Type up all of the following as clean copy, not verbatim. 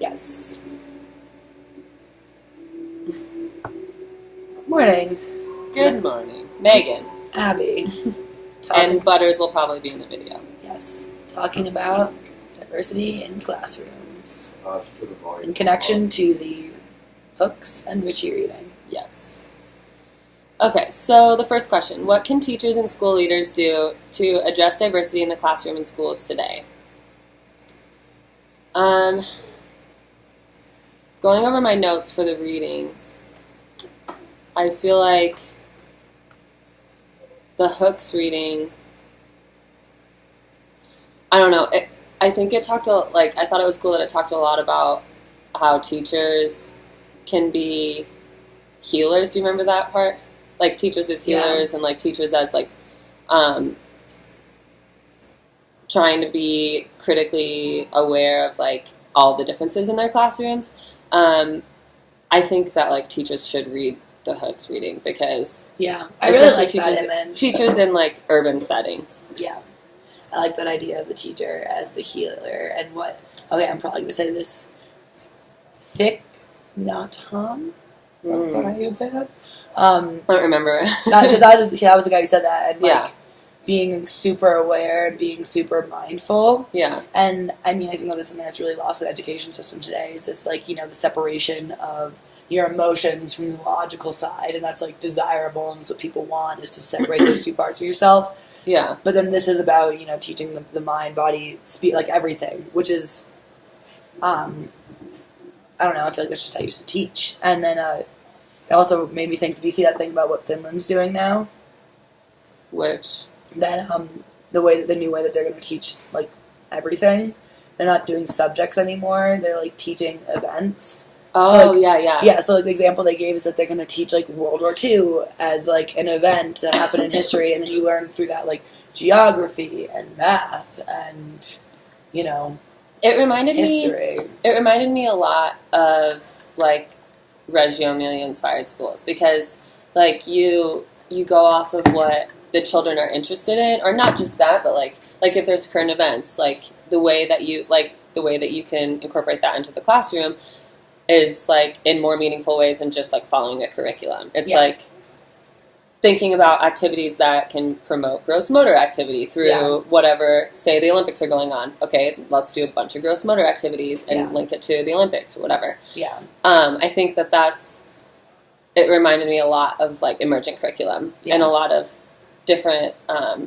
Yes. Morning. Good morning. Megan. Abby. And Butters will probably be in the video. Yes. Talking about diversity in classrooms. In connection to the Hooks and Richie reading. Yes. Okay, so the first question. What can teachers and school leaders do to address diversity in the classroom in schools today? Going over my notes for the readings, I feel like the Hooks reading, I don't know, I think it talked, I thought it was cool that it talked a lot about how teachers can be healers. Do you remember that part? Like, teachers as healers, yeah. And, like, teachers as, like, trying to be critically aware of, like, all the differences in their classrooms. I think that, like, teachers should read the Hooks reading because... Yeah, I really like teachers, that image. Teachers in, like, urban settings. Yeah. I like that idea of the teacher as the healer and what... Okay, I'm probably going to say this. Thich Nhat Hanh? Is that how you would say that? I don't remember. Because I was the guy who said that. And, like, yeah. Being super aware and being super mindful. Yeah. And, I mean, I think that's something that's really lost in the education system today is this, like, you know, the separation of your emotions from the logical side. And that's, like, desirable and that's what people want is to separate those two parts of yourself. Yeah. But then this is about, you know, teaching the mind, body, like, everything, which is, I don't know, I feel like that's just how I used to teach. And then it also made me think, did you see that thing about what Finland's doing now? Which? That the new way that they're going to teach, like, everything. They're not doing subjects anymore. They're, like, teaching events. Oh, so, like, yeah. Yeah, so, like, the example they gave is that they're going to teach, like, World War II as, like, an event that happened in history, and then you learn through that, like, geography and math and, you know, it reminded history. It reminded me a lot of, like, Reggio Emilia-inspired schools because, like, you go off of what the children are interested in, or not just that, but, like if there's current events, like, the way that you can incorporate that into the classroom is, like, in more meaningful ways than just, like, following a curriculum. It's, like, thinking about activities that can promote gross motor activity through whatever, say the Olympics are going on. Okay, let's do a bunch of gross motor activities and link it to the Olympics or whatever. Yeah. I think it reminded me a lot of, like, emergent curriculum and a lot of different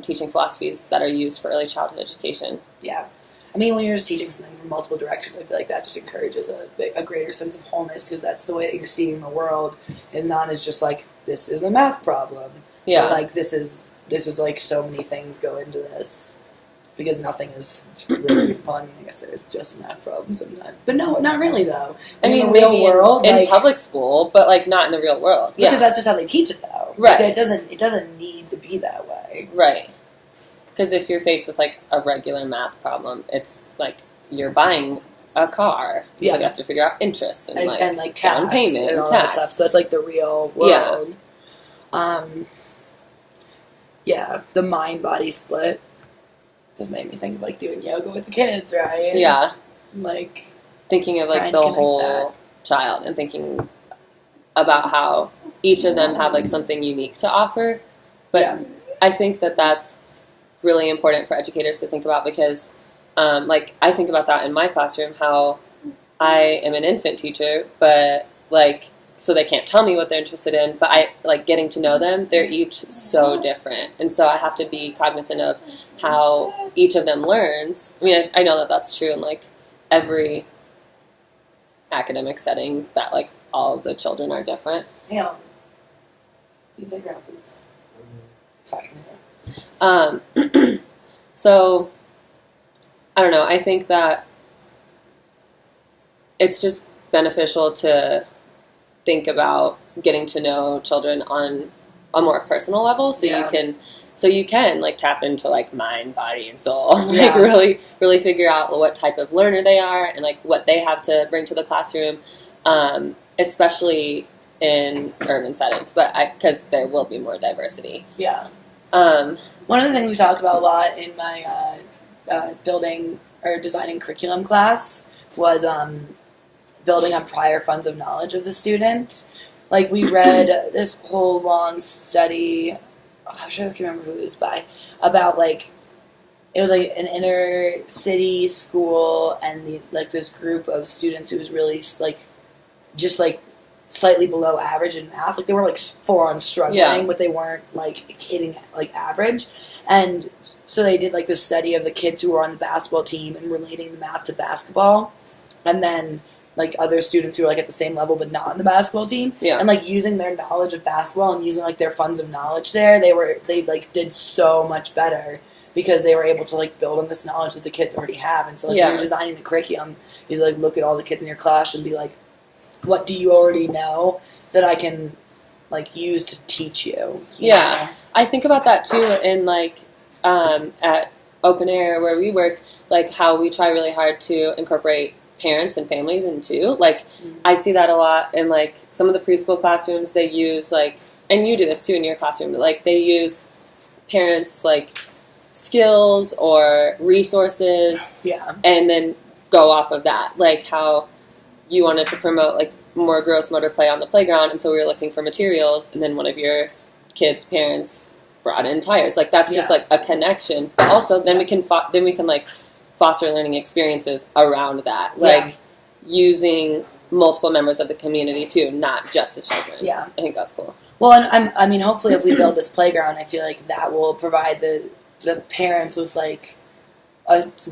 teaching philosophies that are used for early childhood education. Yeah. I mean, when you're just teaching something from multiple directions, I feel like that just encourages a greater sense of wholeness because that's the way that you're seeing the world is not as just like, this is a math problem. Yeah. But, like, this is like so many things go into this because nothing is really, well, I mean, I guess there's just math problems sometimes. But no, not really, though. I mean, in the real world. In like, public school, but, like, not in the real world. Yeah. Because that's just how they teach it, though. Right. Like, it doesn't need to be that way. Right. Because if you're faced with, like, a regular math problem, it's, like, you're buying a car. So you have to figure out interest and like tax down payment and all tax. that stuff. So it's, like, the real world. Yeah. The mind-body split just made me think of, like, doing yoga with the kids, right? Yeah. Like, thinking of, like, the whole child and thinking about how each of them have, like, something unique to offer. But I think that that's really important for educators to think about because, like, I think about that in my classroom, how I am an infant teacher, but, like, so they can't tell me what they're interested in, but I, like, getting to know them, they're each so different. And so I have to be cognizant of how each of them learns. I mean, I know that that's true in, like, every academic setting that, like, all the children are different. Yeah. You take her out, please. Sorry. So, I don't know, I think that it's just beneficial to think about getting to know children on a more personal level so you can like tap into like mind, body, and soul. Like really figure out what type of learner they are and like what they have to bring to the classroom, especially in urban settings, but because there will be more diversity. Yeah. One of the things we talked about a lot in my building or designing curriculum class was building on prior funds of knowledge of the student. Like, we read this whole long study, I wish I could remember who it was by, about, like, it was, like, an inner city school, and, this group of students who was really, like, just, like, slightly below average in math. Like, they were, like, full-on struggling, but they weren't, like, hitting, like, average. And so they did, like, this study of the kids who were on the basketball team and relating the math to basketball. And then, like, other students who were, like, at the same level but not on the basketball team. Yeah. And, like, using their knowledge of basketball and using, like, their funds of knowledge there, they did so much better because they were able to, like, build on this knowledge that the kids already have. And so, like, when you're designing the curriculum, you, like, look at all the kids in your class and be like, what do you already know that I can, like, use to teach you? Yeah. I think about that, too, in, like, at Open Air where we work, like, how we try really hard to incorporate parents and families into. Like, I see that a lot in, like, some of the preschool classrooms. They use, like, and you do this, too, in your classroom, but, like, they use parents, like, skills or resources, and then go off of that. Like, how you wanted to promote, like, more gross motor play on the playground, and so we were looking for materials, and then one of your kids' parents brought in tires. Like, that's just, like, a connection. But also, then we can like, foster learning experiences around that. Like, using multiple members of the community, too, not just the children. Yeah. I think that's cool. Well, and I mean, hopefully if we build this playground, I feel like that will provide the parents with, like,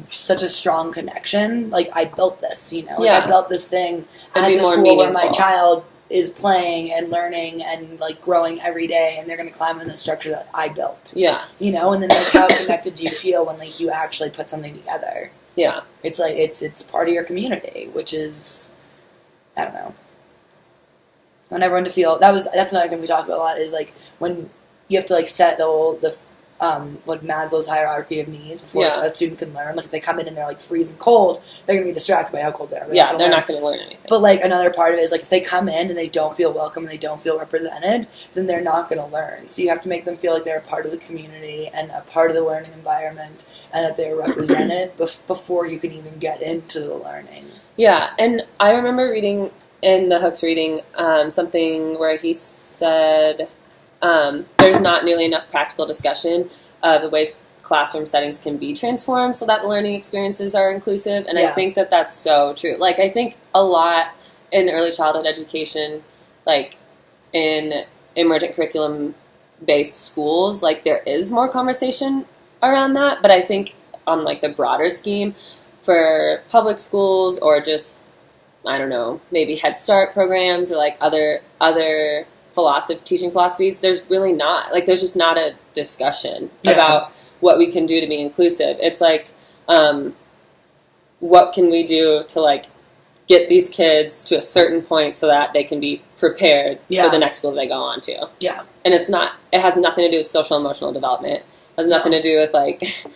such a strong connection. Like, I built this, you know? Like, I built this thing at the school where my child is playing and learning and, like, growing every day, and they're going to climb in the structure that I built. Yeah. You know? And then, like, how connected do you feel when, like, you actually put something together? Yeah. It's, like, it's part of your community, which is, I don't know. I want everyone to feel, that's another thing we talk about a lot, is, like, when you have to, like, settle what Maslow's hierarchy of needs before a student can learn. Like, if they come in and they're, like, freezing cold, they're going to be distracted by how cold they are. They're not going to learn anything. But, like, another part of it is, like, if they come in and they don't feel welcome and they don't feel represented, then they're not going to learn. So you have to make them feel like they're a part of the community and a part of the learning environment, and that they're represented before you can even get into the learning. Yeah, and I remember reading in the Hooks reading something where he said there's not nearly enough practical discussion of the ways classroom settings can be transformed so that the learning experiences are inclusive, and I think that that's so true. Like, I think a lot in early childhood education, like, in emergent curriculum-based schools, like, there is more conversation around that, but I think on, like, the broader scheme for public schools or just, I don't know, maybe Head Start programs or, like, other teaching philosophies, there's really not. Like, there's just not a discussion about what we can do to be inclusive. It's like, what can we do to, like, get these kids to a certain point so that they can be prepared for the next school they go on to. Yeah. And it has nothing to do with social emotional development. It has nothing to do with, like...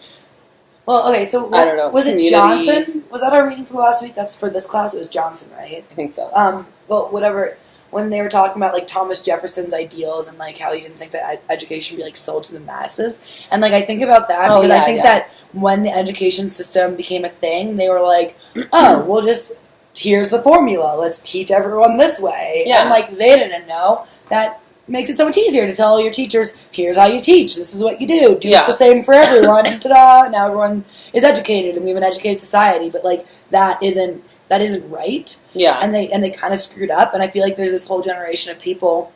Well, okay, so I don't know. Was it Johnson? Was that our reading for last week? That's for this class. It was Johnson, right? I think so. Well, whatever. When they were talking about, like, Thomas Jefferson's ideals and, like, how he didn't think that education should be, like, sold to the masses. And, like, I think about that because I think that when the education system became a thing, they were like, oh, we'll just, here's the formula. Let's teach everyone this way. Yeah. And, like, they didn't know that makes it so much easier to tell your teachers, here's how you teach. This is what you do. Do it the same for everyone. And ta-da! Now everyone is educated, and we have an educated society. But, like, that isn't right. Yeah. And they kind of screwed up. And I feel like there's this whole generation of people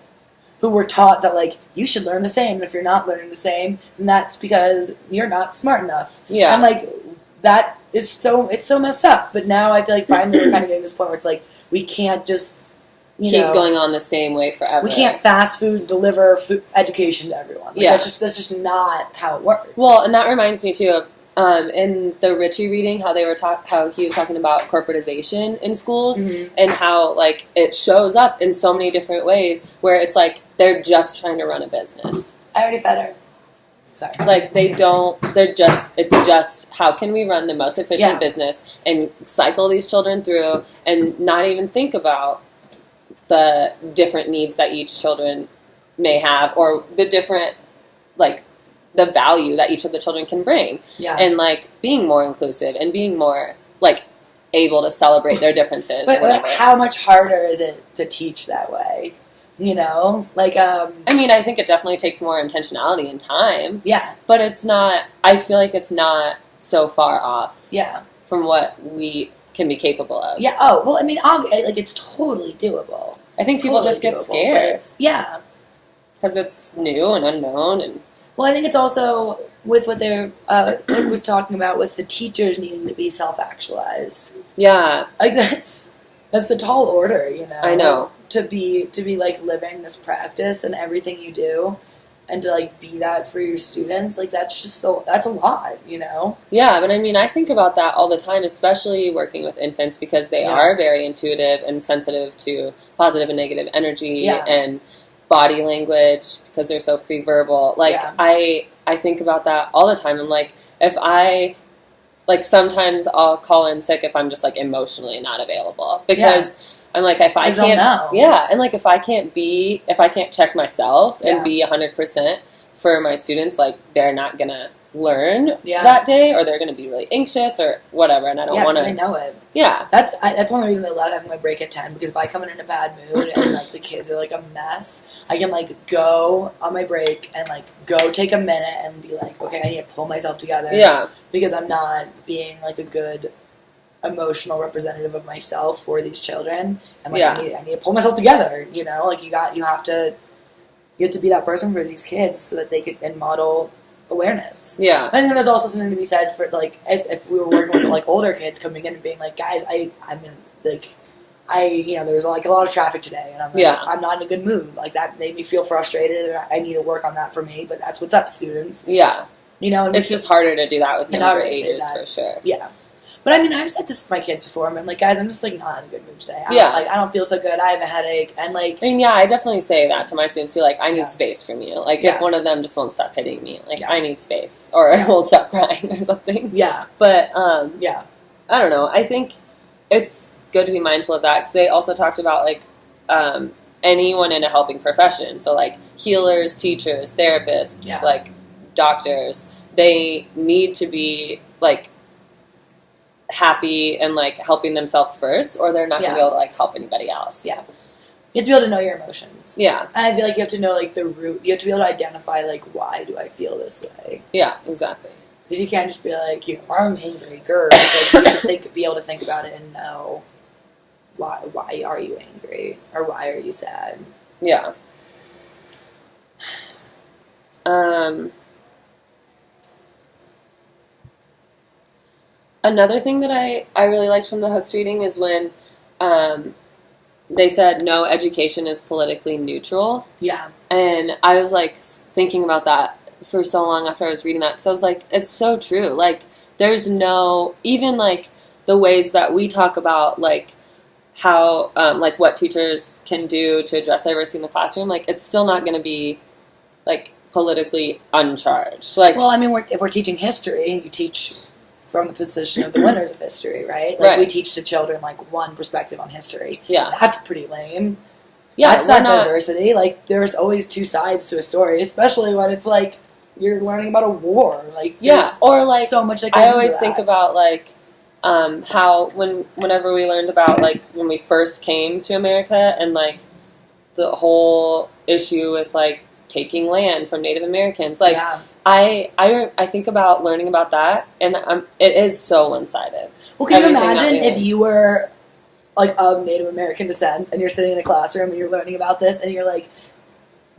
who were taught that, like, you should learn the same. And if you're not learning the same, then that's because you're not smart enough. Yeah. And, like, that is it's so messed up. But now I feel like finally we're kind of getting to this point where it's like, we can't just keep going on the same way forever. We can't fast food deliver education to everyone. Like, that's just not how it works. Well, and that reminds me too of in the Ritchie reading how how he was talking about corporatization in schools and how, like, it shows up in so many different ways where it's like they're just trying to run a business. I already fed her. Sorry. Like, it's just how can we run the most efficient business and cycle these children through and not even think about the different needs that each children may have or the different, like, the value that each of the children can bring. Yeah. And, like, being more inclusive and being more, like, able to celebrate their differences. But how much harder is it to teach that way? You know, like I mean, I think it definitely takes more intentionality and time. Yeah, but it's not. I feel like it's not so far off. Yeah, from what we can be capable of. Yeah. Oh well, I mean, like it's totally doable. I think people just get scared. Yeah, because it's new and unknown, and well, I think it's also with what they're was talking about with the teachers needing to be self-actualized. Yeah, like that's a tall order, you know. I know. To be like living this practice and everything you do, and to like be that for your students, like that's a lot, you know. Yeah, but I mean, I think about that all the time, especially working with infants, because they are very intuitive and sensitive to positive and negative energy and body language because they're so pre-verbal. Like I think about that all the time. I'm like, if I sometimes I'll call in sick if I'm just like emotionally not available because. I'm like, if I can't, and like if I can't check myself and be 100% for my students, like they're not gonna learn that day, or they're gonna be really anxious or whatever, and I don't want to. I know it. Yeah, that's one of the reasons I love having my break at 10, because if I come in a bad mood and like the kids are like a mess, I can like go on my break and like go take a minute and be like, okay, I need to pull myself together. Yeah, because I'm not being like a good emotional representative of myself for these children, and like I need to pull myself together, you know, like you have to be that person for these kids so that they could and model awareness. I think there's also something to be said for like, as if we were working with like older kids coming in and being like, guys, I'm in like there was like a lot of traffic today, and I'm like, I'm not in a good mood, like that made me feel frustrated, and I need to work on that for me, but that's what's up, students. You know, and it's just harder to do that with younger ages for sure. But I mean, I've said this to my kids before. I'm like, guys, I'm just like not in a good mood today. I don't feel so good. I have a headache, and like. I mean, I definitely say that to my students too. Like, I need space from you. Like, if one of them just won't stop hitting me, like, I need space, or I won't stop crying or something. But I don't know. I think it's good to be mindful of that, because they also talked about like anyone in a helping profession. So like healers, teachers, therapists, like doctors. They need to be like happy and like helping themselves first, or they're not going to be able to like help anybody else. You have to be able to know your emotions. And I feel like you have to know like the root. You have to be able to identify like, why do I feel this way? Exactly. Because you can't just be like, I'm angry, girl. Like, you have to be able to think about it and know why are you angry, or why are you sad? Another thing that I really liked from the Hooks reading is when they said no education is politically neutral. And I was like thinking about that for so long after I was reading that, because I was like, it's so true. Like, there's no, even like the ways that we talk about like how like what teachers can do to address diversity in the classroom, like it's still not going to be like politically uncharged. Like, well, I mean, if we're teaching history, you teach from the position of the winners of history, right? Like we teach the children like one perspective on history. That's pretty lame. That's not diversity. Like, there's always two sides to a story, especially when it's like you're learning about a war. Like, or like so much. Like, I always think about like how whenever we learned about like when we first came to America, and like the whole issue with like taking land from Native Americans, like. I think about learning about that, and it is so one-sided. Well, can you imagine if you were like of Native American descent, and you're sitting in a classroom and you're learning about this, and you're like,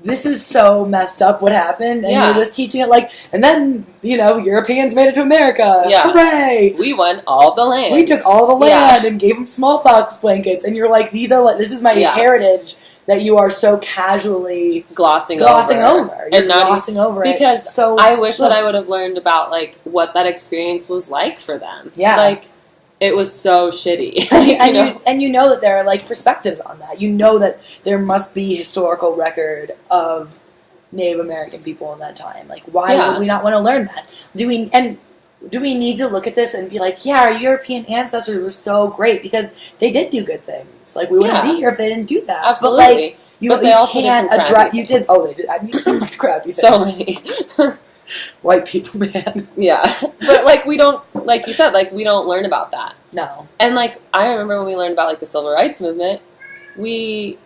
this is so messed up what happened, and you're just teaching it like, and then, Europeans made it to America. Hooray! We won all the land. We took all the land and gave them smallpox blankets, and you're like, this is my heritage that you are so casually glossing over. You're glossing over it. Because I wish that I would have learned about like what that experience was like for them. Like, it was so shitty. And you know that there are like perspectives on that. You know that there must be historical record of Native American people in that time. Like, why would we not want to learn that? Do we need to look at this and be like, our European ancestors were so great because they did do good things. Like, we wouldn't be here if they didn't do that. Absolutely. But they also can't address. You did. Oh, they did. I mean, so much crap. So many. White people, man. But like we don't, like you said, like we don't learn about that. No. And, like, I remember when we learned about, like, the civil rights movement, we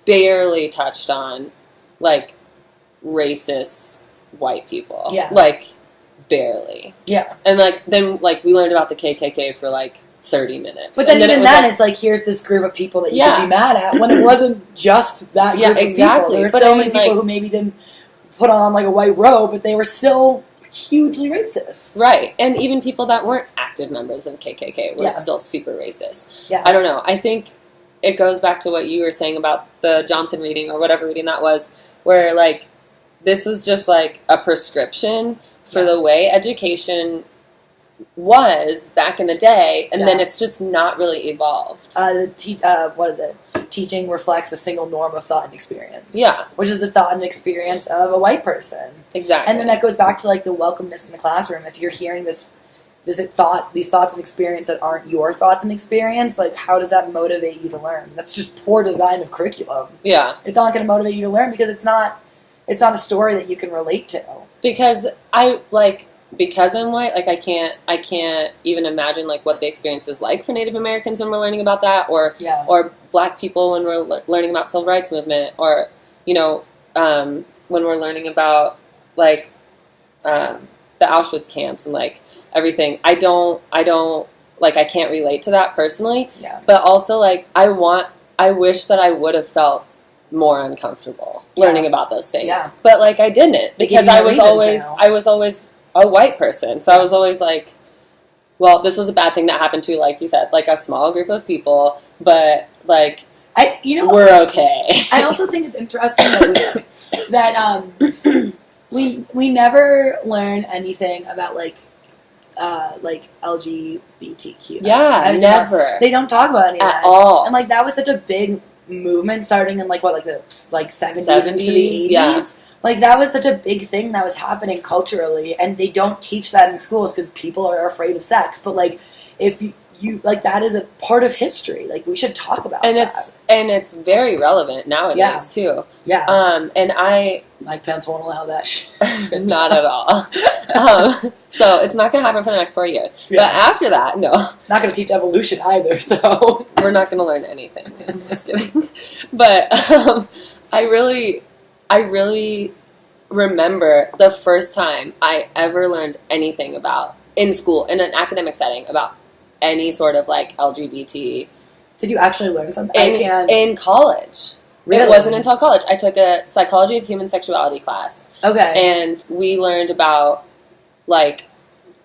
barely touched on, like, racist white people. Yeah. Like, barely. Yeah. And, like, then, like, we learned about the KKK for, like, 30 minutes. But then and even then then, it's like, here's this group of people that you Yeah. could be mad at, when it wasn't just that group of people. There were But so many people who maybe didn't put on, like, a white robe, but they were still hugely racist. Right. And even people that weren't active members of KKK were Yeah. still super racist. Yeah. I don't know. I think it goes back to what you were saying about the Johnson reading or whatever reading that was, where, like, this was just, like, a prescription for Yeah. the way education was back in the day, and Yeah. then it's just not really evolved. What is it? Teaching reflects a single norm of thought and experience. Yeah. Which is the thought and experience of a white person. Exactly. And then that goes back to, like, the welcomeness in the classroom. If you're hearing these thoughts and experience that aren't your thoughts and experience, like, how does that motivate you to learn? That's just poor design of curriculum. Yeah. It's not going to motivate you to learn because it's not a story that you can relate to. Because I'm white, like, I can't even imagine, like, what the experience is like for Native Americans when we're learning about that, or Yeah. or Black people when we're learning about civil rights movement, or, you know, when we're learning about, like, the Auschwitz camps and, like, everything. I don't like, I can't relate to that personally. Yeah. But also, like, I wish that I would have felt more uncomfortable learning about those things. Yeah. But, like, I didn't, They gave because you I no was reason to. always a white person. So I was always like, well, this was a bad thing that happened to, like you said, like, a small group of people, but, like, we're okay. I also think it's interesting that we never learn anything about, like LGBTQ. Yeah, never. They don't talk about any of At that all. and, like, that was such a big movement starting in, like, what, like, the, like, 70s into the 80s. Yeah. Like, that was such a big thing that was happening culturally, and they don't teach that in schools because people are afraid of sex. But, like, if you like, that is a part of history. Like, we should talk about And that. it's very relevant nowadays too. Yeah. And Mike Pence won't allow that shit. not at all. So it's not going to happen for the next 4 years. Yeah. But after that, no, Not going to teach evolution either, so. we're not going to learn anything. I'm just kidding. But I really remember the first time I ever learned anything about, in school, in an academic setting, about any sort of, like, LGBT Did you actually learn something? in college. Really? It wasn't until college. I took a psychology of human sexuality class. Okay. And we learned about, like,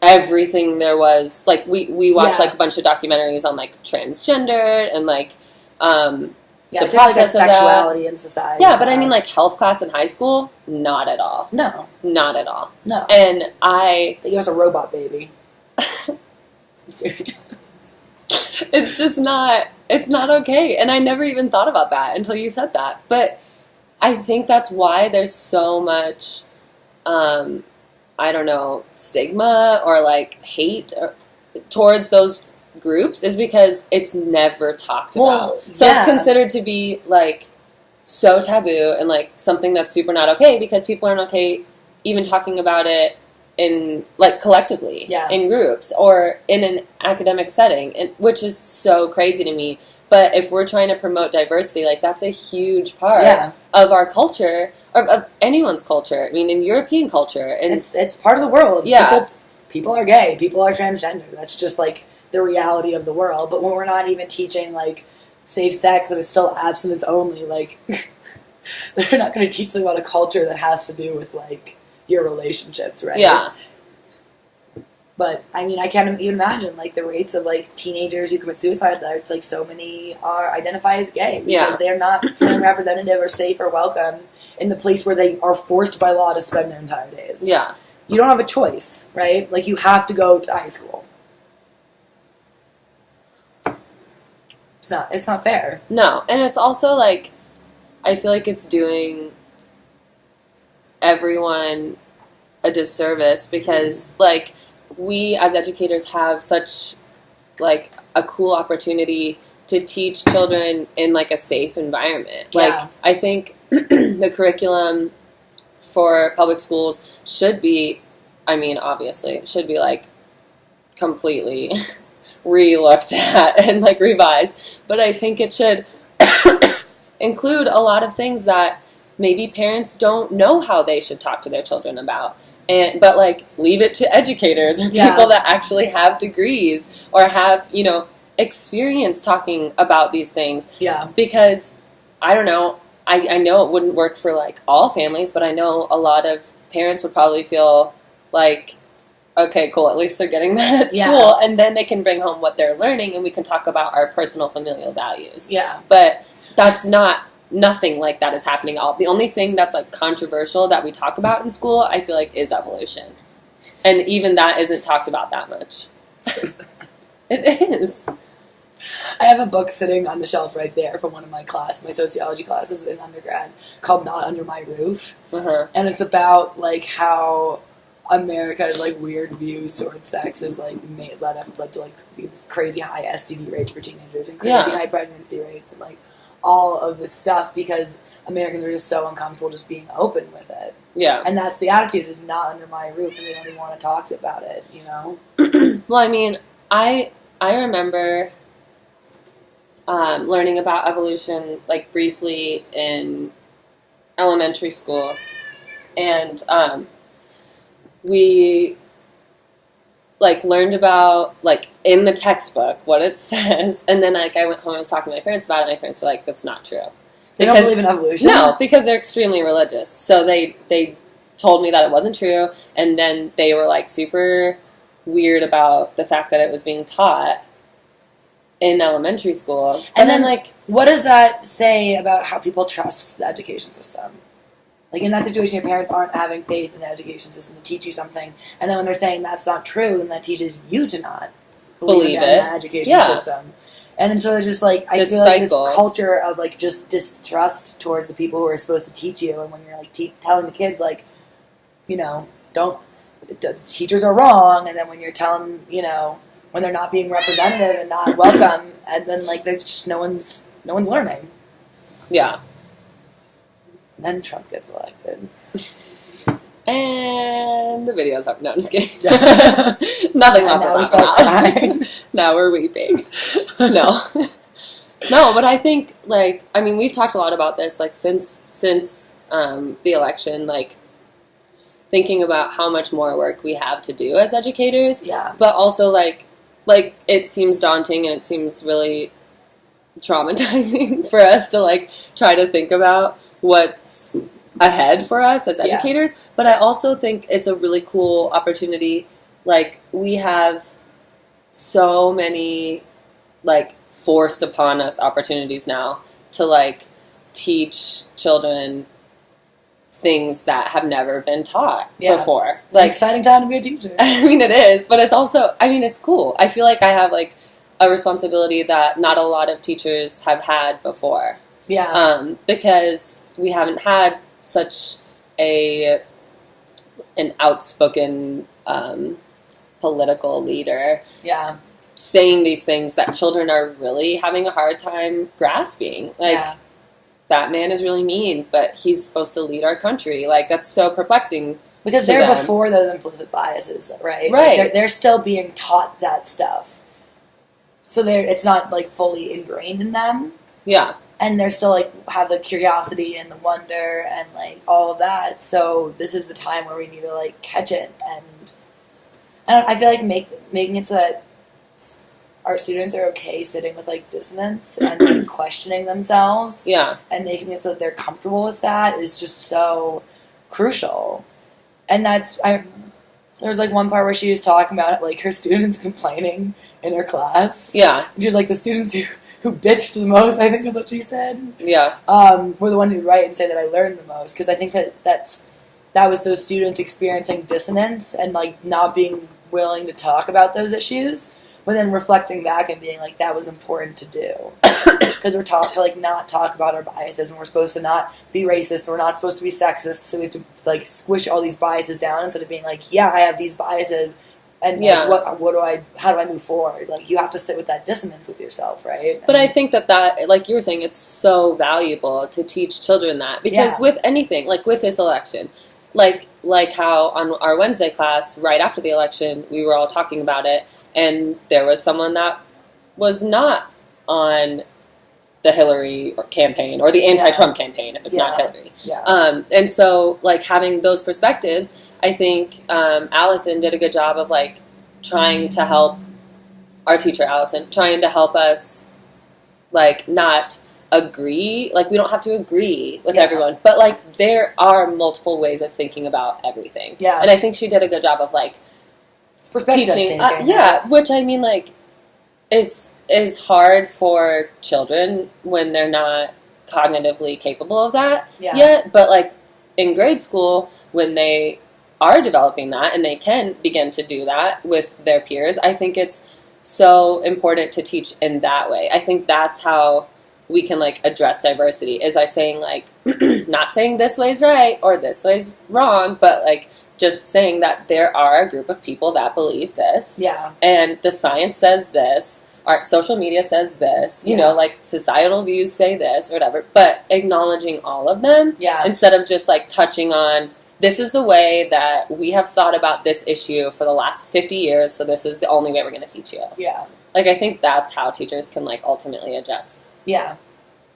everything there was. Like, we watched, Yeah. like, a bunch of documentaries on, like, transgender and, like, Yeah, the to, like, a process of that. sexuality in society. Yeah, but I mean, like, health class in high school, not at all. No. Not at all. No. And They gave us a robot baby. I'm serious. it's just not, it's not okay. And I never even thought about that until you said that. But I think that's why there's so much, I don't know, stigma or, like, hate towards those groups, is because it's never talked about. So yeah. it's considered to be, like, so taboo and, like, something that's super not okay, because people aren't okay even talking about it in, like, collectively, Yeah. in groups or in an academic setting, which is so crazy to me. But if we're trying to promote diversity, like, that's a huge part Yeah. of our culture, or of anyone's culture. I mean, in European culture, and It's part of the world. Yeah. People are gay. People are transgender. That's just, like, the reality of the world. But when we're not even teaching, like, safe sex and it's still abstinence only, like, they're not going to teach them about a culture that has to do with, like, your relationships, right? yeah, But, I mean, I can't even imagine, like, the rates of, like, teenagers who commit suicide. It's like so many identify as gay because Yeah. they're not feeling representative or safe or welcome in the place where they are forced by law to spend their entire days. yeah. You don't have a choice, right? Like, you have to go to high school. It's not fair. No, and it's also, like, I feel like it's doing everyone a disservice because, like, we as educators have such, like, a cool opportunity to teach children in, like, a safe environment. Yeah. Like, I think the curriculum for public schools should be, I mean, obviously, should be, like, completely re-looked at and like revised. But I think it should include a lot of things that maybe parents don't know how they should talk to their children about. But like leave it to educators or people that actually have degrees or have, you know, experience talking about these things. Yeah. Because I don't know, I know it wouldn't work for like all families, but I know a lot of parents would probably feel like, okay, cool, at least they're getting that at school, and then they can bring home what they're learning and we can talk about our personal familial values. Yeah. But that's nothing like that is happening. The only thing that's like controversial that we talk about in school, I feel like, is evolution. And even that isn't talked about that much. It is. I have a book sitting on the shelf right there from one of my sociology classes in undergrad, called Not Under My Roof. And it's about like how America's like weird views towards sex is like led to like these crazy high STD rates for teenagers and crazy high pregnancy rates and like all of this stuff because Americans are just so uncomfortable just being open with it. Yeah. And that's the attitude, is not under my roof, and they don't even want to talk about it, you know? Well, I mean, I remember learning about evolution, like, briefly in elementary school. And we, like, learned about, like, in the textbook what it says. And then, like, I went home and was talking to my parents about it, and my parents were like, that's not true. They don't believe in evolution? No, because they're extremely religious. So they told me that it wasn't true, and then they were, like, super weird about the fact that it was being taught in elementary school. And then, like, what does that say about how people trust the education system? Like, in that situation, your parents aren't having faith in the education system to teach you something, and then when they're saying that's not true, then that teaches you to not believe in the education system. And then so there's just, like, I feel like this culture of, like, just distrust towards the people who are supposed to teach you, and when you're, like, telling the kids, like, you know, the teachers are wrong, and then when you're telling, you know, when they're not being representative and not welcome, and then, like, there's just no one's learning. Yeah. And then Trump gets elected. And the video's up. No, I'm just kidding. Nothing left to talk about. Now we're weeping. No. No, but I think, like, I mean, we've talked a lot about this, like, since the election, like, thinking about how much more work we have to do as educators. Yeah. But also, like, it seems daunting and it seems really traumatizing for us to, like, try to think about what's ahead for us as educators. Yeah. But I also think it's a really cool opportunity. Like, we have so many, like, forced upon us opportunities now to, like, teach children things that have never been taught before. It's like, an exciting time to be a teacher. I mean, it is, but it's also, I mean, it's cool. I feel like I have, like, a responsibility that not a lot of teachers have had before. Yeah. Because we haven't had such an outspoken political leader saying these things that children are really having a hard time grasping. Like, that man is really mean, but he's supposed to lead our country. Like, that's so perplexing. Because they're before those implicit biases, right? Right. Like, they're still being taught that stuff. So it's not, like, fully ingrained in them. Yeah. And they're still, like, have the curiosity and the wonder and, like, all of that. So this is the time where we need to, like, catch it. And I feel like making it so that our students are okay sitting with, like, dissonance and, like, questioning themselves. Yeah. And making it so that they're comfortable with that is just so crucial. And there was, like, one part where she was talking about, like, her students complaining in her class. Yeah. And she was like, the students who bitched the most, I think is what she said. Yeah. Were the ones who write and say that I learned the most. Because I think that was those students experiencing dissonance and, like, not being willing to talk about those issues. But then reflecting back and being like, that was important to do. Because we're taught to, like, not talk about our biases, and we're supposed to not be racist, or we're not supposed to be sexist, so we have to, like, squish all these biases down instead of being like, yeah, I have these biases, and like, how do I move forward? Like, you have to sit with that dissonance with yourself, right? But I think that, like you were saying, it's so valuable to teach children that. Because with anything, like with this election, like how on our Wednesday class, right after the election, we were all talking about it, and there was someone that was not on the Hillary campaign or the anti-Trump campaign if it's not Hillary. Yeah. And so, like, having those perspectives, I think Allison did a good job of, like, trying to help our teacher, Allison, trying to help us, like, not agree. Like, we don't have to agree with everyone. But, like, there are multiple ways of thinking about everything. Yeah. And I think she did a good job of, like, teaching. Which, I mean, like, is hard for children when they're not cognitively capable of that yet. But, like, in grade school, when they are developing that and they can begin to do that with their peers, I think it's so important to teach in that way. I think that's how we can, like, address diversity, is by saying, like, not saying this way's right or this way's wrong, but, like, just saying that there are a group of people that believe this. Yeah. And the science says this. Our social media says this, you know, like, societal views say this or whatever, but acknowledging all of them instead of just, like, touching on, this is the way that we have thought about this issue for the last 50 years, so this is the only way we're going to teach you. Yeah. Like, I think that's how teachers can, like, ultimately address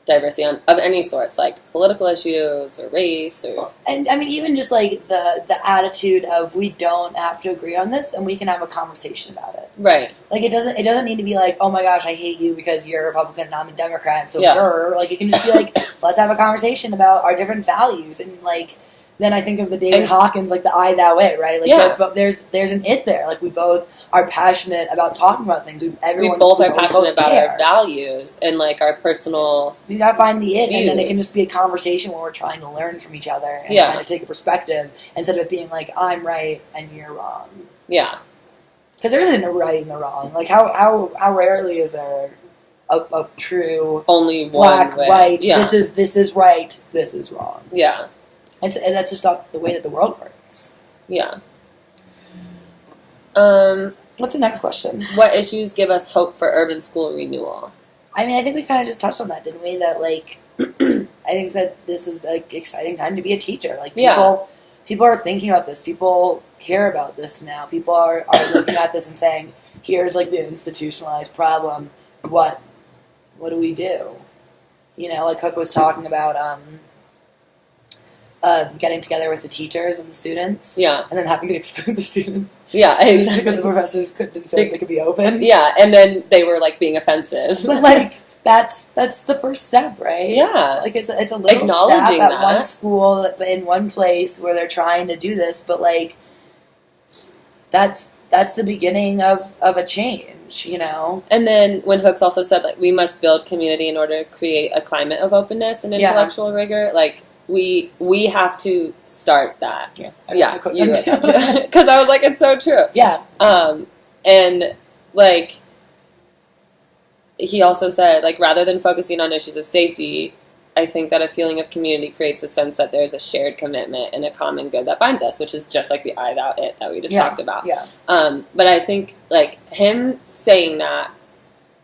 diversity of any sorts, like political issues or race or... And, I mean, even just, like, the attitude of, we don't have to agree on this, and we can have a conversation about it. Right. Like, it doesn't need to be like, oh my gosh, I hate you because you're a Republican and I'm a Democrat, so grr. Like, it can just be like, let's have a conversation about our different values, and, like, then I think of the David Hawkins, like, the I, thou, it, right? Like, there's an it there. Like, we both are passionate about talking about things. We both are passionate about our values and, like, our personal... We gotta find the it, views. And then it can just be a conversation where we're trying to learn from each other and trying to take a perspective instead of it being like, I'm right and you're wrong. Yeah. Because there isn't a right and a wrong. Like, how rarely is there a true... Only one black, way. white, yeah. this is right, this is wrong. Yeah. And that's just not the way that the world works. Yeah. What's the next question? What issues give us hope for urban school renewal? I mean, I think we kind of just touched on that, didn't we? That, like, I think that this is an exciting time to be a teacher. Like, people are thinking about this. People care about this now. People are looking at this and saying, here's, like, the institutionalized problem. What do we do? You know, like Hook was talking about getting together with the teachers and the students. Yeah. And then having to exclude the students. Yeah, exactly. Because the professors didn't feel like they could be open. Yeah, and then they were, like, being offensive. But, like, that's the first step, right? Yeah. Like, it's a little step at one school, in one place where they're trying to do this, but, like, that's the beginning of a change, you know? And then when Hooks also said, like, we must build community in order to create a climate of openness and intellectual rigor, like, we have to start that. Yeah. Because I was like, it's so true. Yeah. And, like, he also said, like, rather than focusing on issues of safety, I think that a feeling of community creates a sense that there's a shared commitment and a common good that binds us, which is just like the I, thou, it that we just talked about. Yeah. But I think, like, him saying that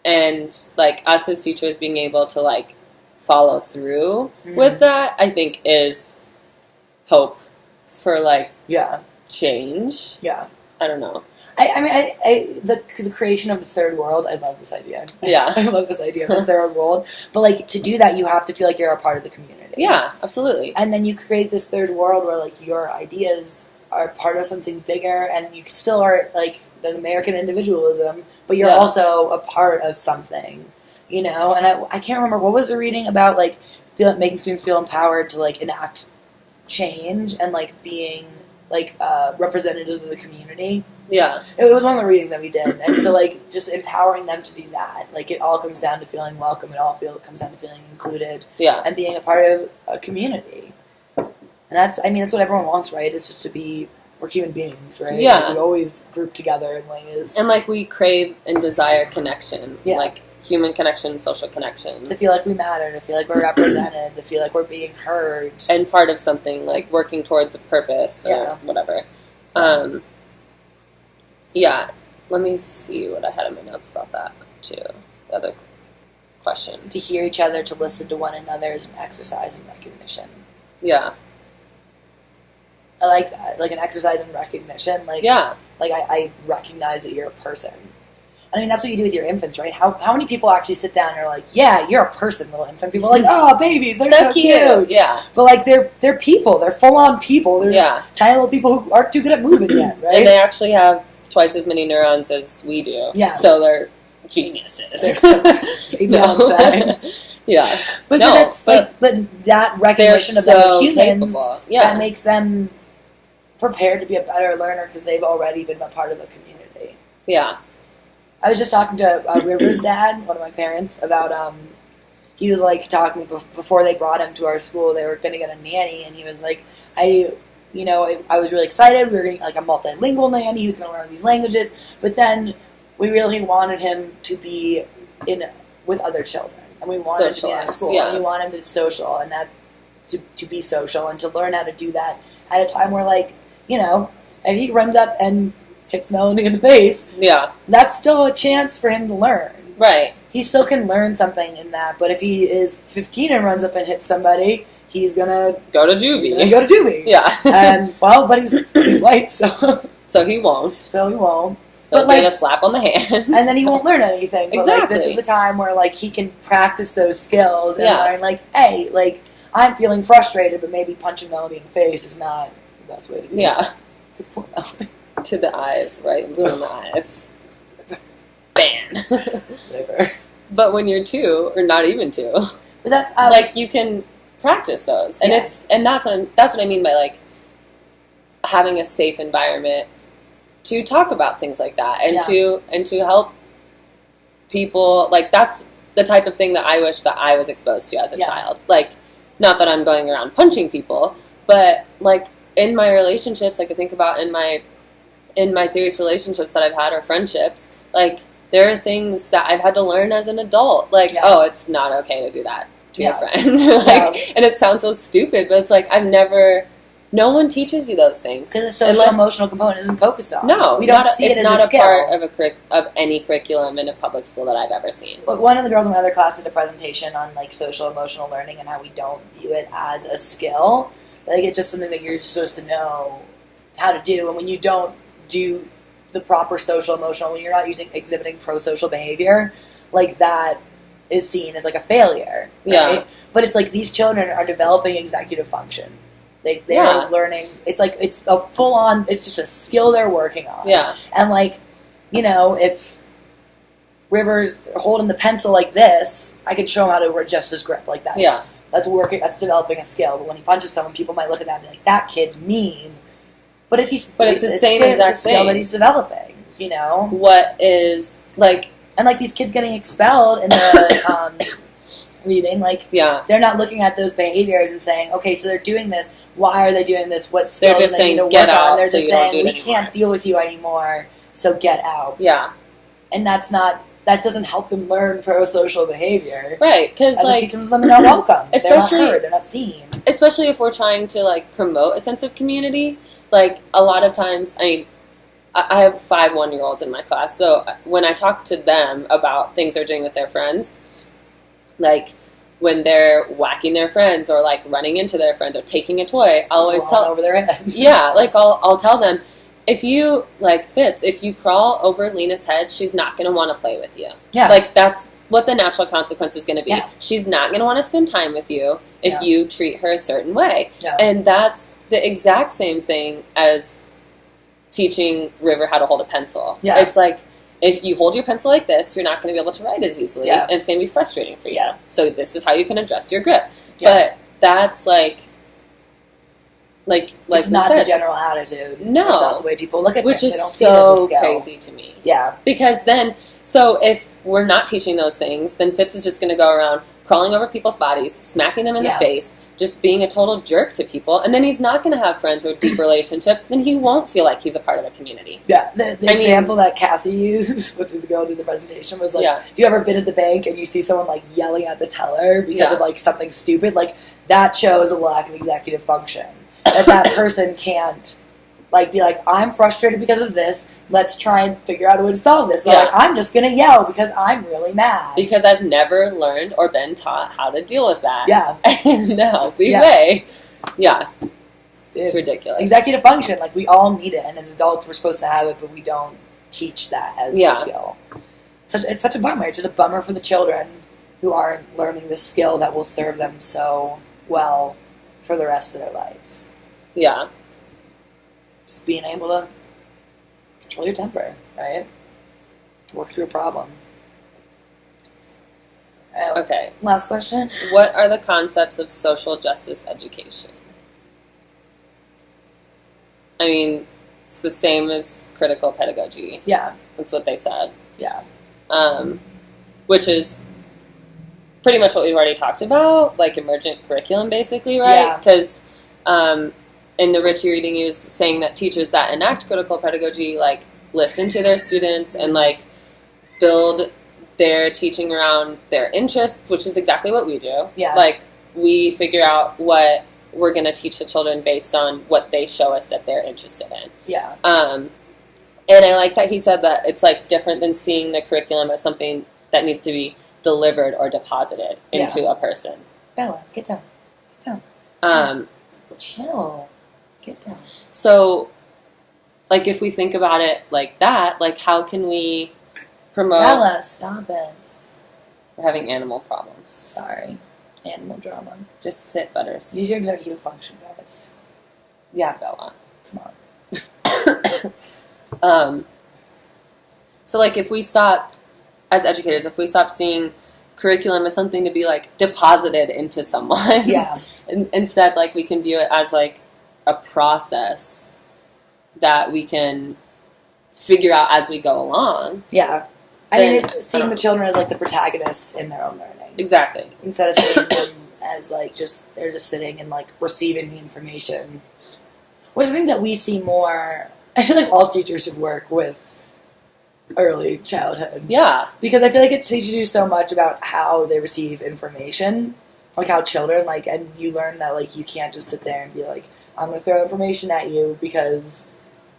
and, like, us as teachers being able to, like, follow through with that, I think is hope for, like, change. Yeah. I don't know. I mean, the creation of the third world, I love this idea. Yeah. I love this idea of the third world. But, like, to do that, you have to feel like you're a part of the community. Yeah, absolutely. And then you create this third world where, like, your ideas are part of something bigger, and you still are, like, the American individualism, but you're also a part of something, you know? And I can't remember, what was the reading about, like, making students feel empowered to, like, enact change and, like, being, like, representatives of the community? Yeah. It was one of the readings that we did. And so, like, just empowering them to do that. Like, it all comes down to feeling welcome. It all comes down to feeling included. Yeah. And being a part of a community. And that's what everyone wants, right? It's just we're human beings, right? Yeah. Like, we always group together in ways. And, like, we crave and desire connection. Yeah. Like, human connection, social connection. To feel like we matter, to feel like we're represented, to feel like we're being heard. And part of something, like, working towards a purpose or whatever. Yeah, let me see what I had in my notes about that, too. The other question. To hear each other, to listen to one another is an exercise in recognition. Yeah. I like that. Like an exercise in recognition. Like, yeah. Like, I recognize that you're a person. I mean, that's what you do with your infants, right? How many people actually sit down and are like, yeah, you're a person, little infant. People are like, oh, babies, they're so cute. Yeah. But, like, they're people. They're full-on people. There's tiny little people who aren't too good at moving yet, right? And they actually have twice as many neurons as we do. Yeah. So they're geniuses. They're outside. Yeah. But that recognition of them as humans, that makes them prepared to be a better learner because they've already been a part of the community. Yeah. I was just talking to River's dad, one of my parents, about, he was, like, talking before they brought him to our school, they were going to get a nanny, and he was like, I was really excited, we were getting, like, a multilingual nanny, he was going to learn these languages, but then we really wanted him to be with other children, and we wanted him to be in school, and we wanted him to be social, and that, to be social, and to learn how to do that at a time where, like, and he runs up and hits Melanie in the face, that's still a chance for him to learn. Right. He still can learn something in that, but if he is 15 and runs up and hits somebody, he's gonna go to juvie. Yeah. And, but he's white, so... So he won't. But, like, get a slap on the hand. And then he won't learn anything. But, Exactly. like, this is the time where, like, he can practice those skills and learn, like, hey, like, I'm feeling frustrated, but maybe punching Melanie in the face is not the best way to do it. Yeah. Because poor Melanie. To the eyes, right in between the eyes. Ban. But when you're 2, or not even 2, but that's like you can practice those, and that's what I mean by like having a safe environment to talk about things like that, and to help people. Like that's the type of thing that I wish that I was exposed to as a child. Like, not that I'm going around punching people, but like in my relationships, like I think about in my serious relationships that I've had or friendships, like there are things that I've had to learn as an adult. Like, oh, it's not okay to do that to your friend. And it sounds so stupid, but it's like no one teaches you those things. Because the social emotional component isn't focused on. No, we don't see it as a skill. It's not a part of any curriculum in a public school that I've ever seen. But one of the girls in my other class did a presentation on like social emotional learning and how we don't view it as a skill. Like it's just something that you're supposed to know how to do, and when you don't do the proper social emotional, when you're not exhibiting pro-social behavior, like that is seen as like a failure. Right? Yeah. But it's like these children are developing executive function. They are learning. It's like it's a full on. It's just a skill they're working on. Yeah. And like, if River's holding the pencil like this, I can show him how to adjust his grip. Like that's working. That's developing a skill. But when he punches someone, people might look at that and be like, "That kid's mean." But it's the same exact skill that he's developing. What is like, and like these kids getting expelled in the reading, like they're not looking at those behaviors and saying, okay, so they're doing this. Why are they doing this? What skill do they need to work on? They're just saying, we can't deal with you anymore, so get out. Yeah, and that doesn't help them learn pro-social behavior, right? Because like teaches them they're not welcome, especially they're not heard, they're not seen. Especially if we're trying to like promote a sense of community. Like a lot of times, I have 5 1-year-olds in my class, so when I talk to them about things they're doing with their friends, like when they're whacking their friends or like running into their friends or taking a toy, I'll always tell over their head. Yeah, like I'll tell them, if you if you crawl over Lena's head, she's not going to want to play with you. Yeah, like that's what the natural consequence is going to be. Yeah. She's not going to want to spend time with you if you treat her a certain way. Yeah. And that's the exact same thing as teaching River how to hold a pencil. Yeah. It's like, if you hold your pencil like this, you're not going to be able to write as easily, and it's going to be frustrating for you. Yeah. So this is how you can adjust your grip. Yeah. But that's like it's not the general attitude. No. It's not the way people look at which things. Is they don't so see it as a skill. Crazy to me. Yeah. Because then, so if we're not teaching those things, then Fitz is just going to go around crawling over people's bodies, smacking them in the face, just being a total jerk to people, and then he's not going to have friends or deep relationships, then he won't feel like he's a part of the community. Yeah, the example that Cassie used, which was the girl who did the presentation, was like, if you ever been at the bank and you see someone like yelling at the teller because of like something stupid, like that shows a lack of executive function. That person can't like be like, I'm frustrated because of this, let's try and figure out a way to solve this. So like, I'm just going to yell because I'm really mad. Because I've never learned or been taught how to deal with that. Yeah. No, leave way. Yeah. It's ridiculous. Executive function, like, we all need it, and as adults we're supposed to have it, but we don't teach that as a skill. It's such a bummer. It's just a bummer for the children who aren't learning this skill that will serve them so well for the rest of their life. Yeah. Just being able to control your temper, right? Work through a problem. Okay. Last question. What are the concepts of social justice education? I mean, it's the same as critical pedagogy. Yeah. That's what they said. Yeah. Which is pretty much what we've already talked about, like emergent curriculum, basically, right? Yeah. Because in the Richie reading, he was saying that teachers that enact critical pedagogy, like, listen to their students and, like, build their teaching around their interests, which is exactly what we do. Yeah. Like, we figure out what we're going to teach the children based on what they show us that they're interested in. Yeah. And I like that he said that it's, like, different than seeing the curriculum as something that needs to be delivered or deposited into a person. Bella, get down. Get down. Chill. Get down. So, like, if we think about it like that, like, how can we promote... Bella, stop it. We're having animal problems. Sorry. Animal drama. Just sit, Butters. Use your executive function, guys. Yeah, Bella. Come on. So, like, if we stop, as educators, if we stop seeing curriculum as something to be, like, deposited into someone. Yeah. Instead, like, we can view it as, like, a process that we can figure out as we go along. Yeah. I mean, seeing the children as, like, the protagonists in their own learning. Exactly. Instead of seeing them as, like, they're just sitting and, like, receiving the information. Which I think that we see more... I feel like all teachers should work with early childhood. Yeah. Because I feel like it teaches you so much about how they receive information. Like, how children, like, and you learn that, like, you can't just sit there and be like, I'm going to throw information at you, because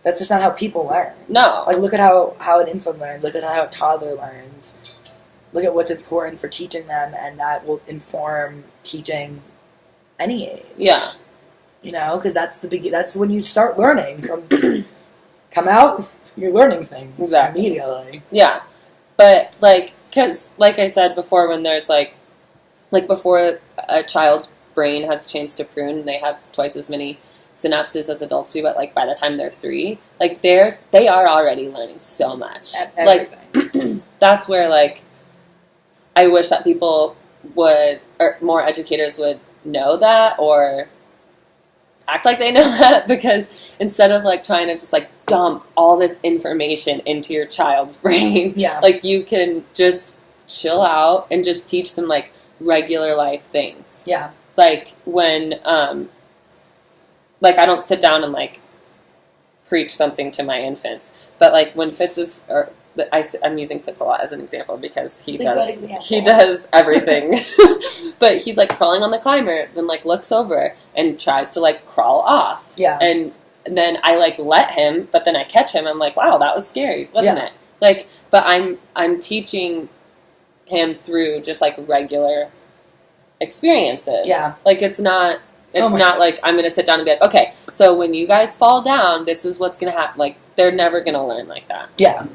that's just not how people learn. No. Like, look at how an infant learns. Look at how a toddler learns. Look at what's important for teaching them, and that will inform teaching any age. Yeah. You know, because that's when you start learning. From come out, you're learning things immediately. Yeah. But, like, because, like I said before, when there's, like, before a child's brain has a chance to prune, they have twice as many synapses as adults do, but, like, by the time they're 3, like, they are already learning so much. Everything. Like, that's where, like, I wish that people would, or more educators would know that, or act like they know that, because instead of, like, trying to just, like, dump all this information into your child's brain, like, you can just chill out and just teach them, like, regular life things. Yeah. Like, when, like, I don't sit down and, like, preach something to my infants, but, like, when Fitz is, or I'm using Fitz a lot as an example because he does everything. But he's, like, crawling on the climber, then, like, looks over and tries to, like, crawl off. Yeah. And then I, like, let him, but then I catch him. I'm like, wow, that was scary, wasn't it? Like, but I'm teaching him through just, like, regular experiences. Yeah. Like, it's not like I'm going to sit down and be like, okay, so when you guys fall down, this is what's going to happen. Like, they're never going to learn like that. Yeah.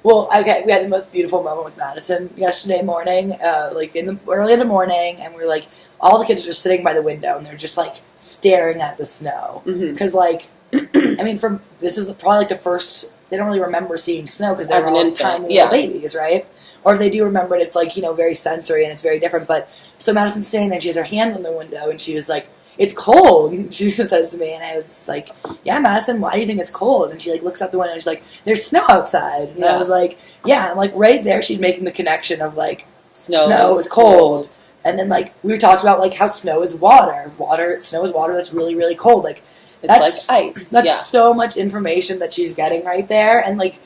Well, okay, we had the most beautiful moment with Madison yesterday morning, like, early in the morning, and we were, like, all the kids are just sitting by the window, and they're just, like, staring at the snow. Because, like, I mean, this is probably, like, the first, they don't really remember seeing snow, because they're all tiny little babies, right? Or if they do remember it, it's, like, you know, very sensory, and it's very different, but, so Madison's standing there, and she has her hands on the window, and she was like, it's cold, she says to me, and I was like, yeah, Madison, why do you think it's cold? And she, like, looks out the window, and she's like, there's snow outside. And I was like, yeah, and, like, right there, she's making the connection of, like, snow is cold. And then, like, we talked about, like, how snow is water. Snow is water that's really, really cold. Like, it's like ice. That's so much information that she's getting right there, and, like,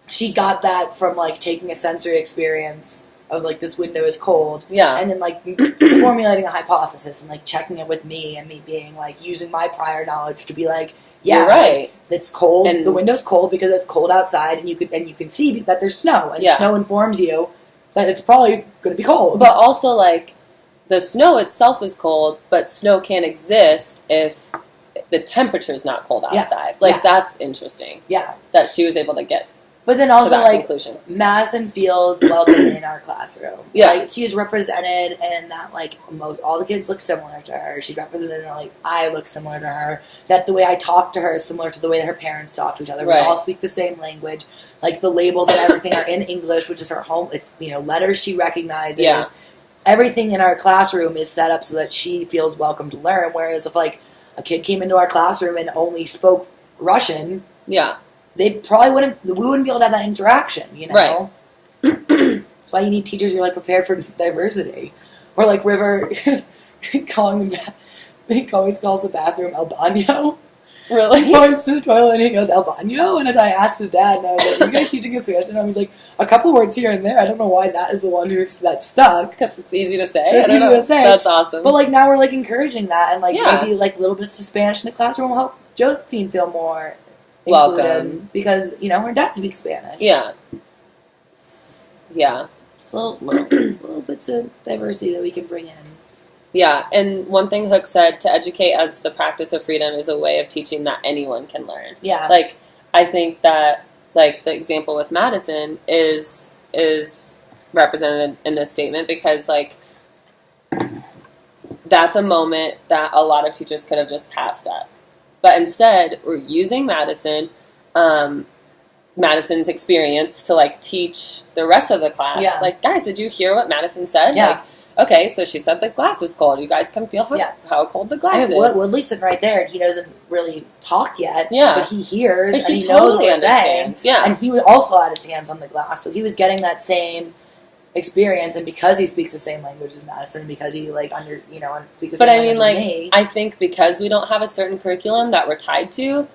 she got that from, like, taking a sensory experience of, like, this window is cold. Yeah. And then, like, formulating a hypothesis and, like, checking it with me and me being, like, using my prior knowledge to be like, yeah, you're right. It's cold. And the window's cold because it's cold outside, and you can see that there's snow. And snow informs you that it's probably going to be cold. But also, like, the snow itself is cold, but snow can't exist if the temperature is not cold Yeah. outside. Like, Yeah. that's interesting. Yeah. That she was able to get But then to also, that like, conclusion. Madison feels welcome in our classroom. Yeah. Like, she is represented in that, like, all the kids look similar to her. She's represented in, like, I look similar to her. That the way I talk to her is similar to the way that her parents talk to each other. Right. We all speak the same language. Like, the labels and everything are in English, which is her home. It's, letters she recognizes. Yeah. Everything in our classroom is set up so that she feels welcome to learn. Whereas if, like, a kid came into our classroom and only spoke Russian... Yeah. we wouldn't be able to have that interaction, Right. That's why you need teachers who are, like, prepared for diversity. Or, like, River he always calls the bathroom El Baño. Really? He goes to the toilet and he goes, El Baño? And as I asked his dad, and I was like, are you guys teaching us Spanish? And I was like, a couple words here and there. I don't know why that is the one that stuck. Because it's easy to say. It's easy to say. That's awesome. But, like, now we're, like, encouraging that. And, like, Yeah. maybe, like, little bits of Spanish in the classroom will help Josephine feel more... welcome. Because, her dad speaks Spanish. Yeah. Yeah. Just little bits of diversity that we can bring in. Yeah, and one thing Hook said, to educate as the practice of freedom is a way of teaching that anyone can learn. Yeah. Like, I think that, like, the example with Madison is represented in this statement because, like, that's a moment that a lot of teachers could have just passed up. But instead, we're using Madison's experience to, like, teach the rest of the class. Yeah. Like, guys, did you hear what Madison said? Yeah. Like, okay, so she said the glass is cold. You guys can feel how cold the glass is. Woodley's sitting right there, and he doesn't really talk yet. Yeah. But he hears, But and he he knows what totally we're saying. understands. Yeah. And he also had his hands on the glass, so he was getting that same experience. And because he speaks the same language as Madison, and because he, speaks the But same I mean, language like, as me. I think because we don't have a certain curriculum that we're tied to,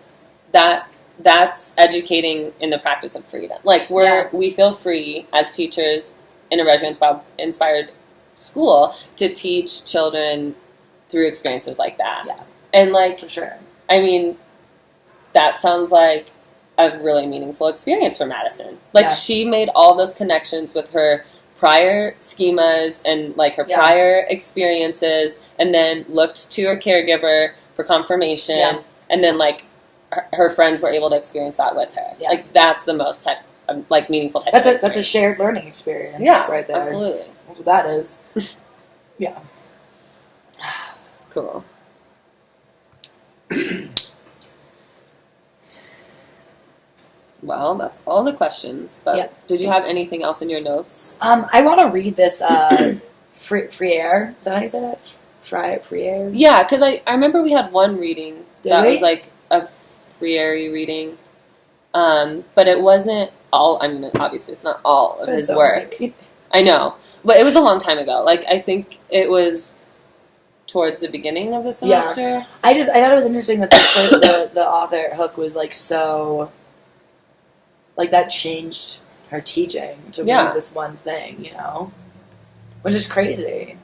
that's educating in the practice of freedom. Like, we feel free as teachers in a Reggio-inspired school to teach children through experiences like that. Yeah. And, like, For sure. I mean, that sounds like a really meaningful experience for Madison. Like, Yeah. she made all those connections with her prior schemas and, like, her prior experiences, and then looked to her caregiver for confirmation, and then, like, her friends were able to experience that with her. Yeah. Like, that's the most meaningful type of experience. That's a shared learning experience right there. Absolutely. That's what that is. Yeah. Cool. Well, that's all the questions. But did you have anything else in your notes? I want to read this Friere. Is that how you say that? Friere? Yeah, because I remember we had one reading that we? was like a Friere reading. But it wasn't all, I mean, obviously it's not all of his work. I know. But it was a long time ago. Like, I think it was towards the beginning of the semester. Yeah. I thought it was interesting that the author, Hook, was, like, so... Like, that changed her teaching to read this one thing, Which is crazy.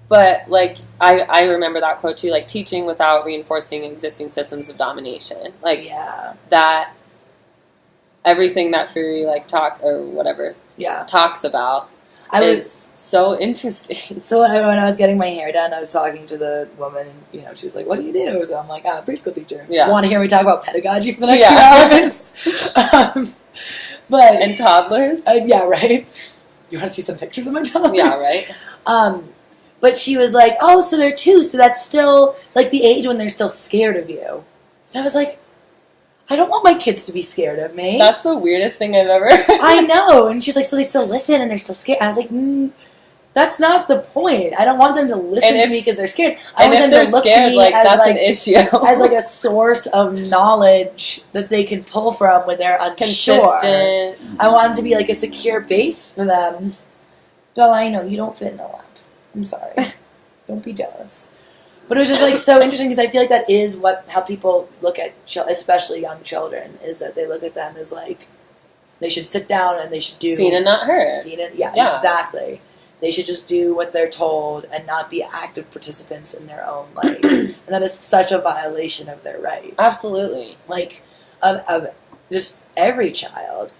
But, like, I remember that quote, too, like, teaching without reinforcing existing systems of domination. Like, that everything that Fury, like, talks about is so interesting. So when I was getting my hair done, I was talking to the woman, and, she was like, what do you do? So I'm like, I'm a preschool teacher. Yeah. Want to hear me talk about pedagogy for the next 2 hours? And toddlers? Yeah, right? You want to see some pictures of my toddlers? Yeah, right? But she was like, oh, so they're 2, so that's still, like, the age when they're still scared of you. And I was like, I don't want my kids to be scared of me. That's the weirdest thing I've ever heard. I know. And she's like, so they still listen and they're still scared. I was like, that's not the point. I don't want them to listen to me because they're scared. I want them to look to me as, that's an issue. as, like, a source of knowledge that they can pull from when they're unsure. Consistent. I want them to be, like, a secure base for them. Well, I know, you don't fit in a lap. I'm sorry. Don't be jealous. But it was just, like, so interesting because I feel like that is how people look at, especially young children, is that they look at them as, like, they should sit down and they should do... Seen and not heard. Yeah, exactly. They should just do what they're told and not be active participants in their own life. And that is such a violation of their rights. Absolutely. Like, of just every child.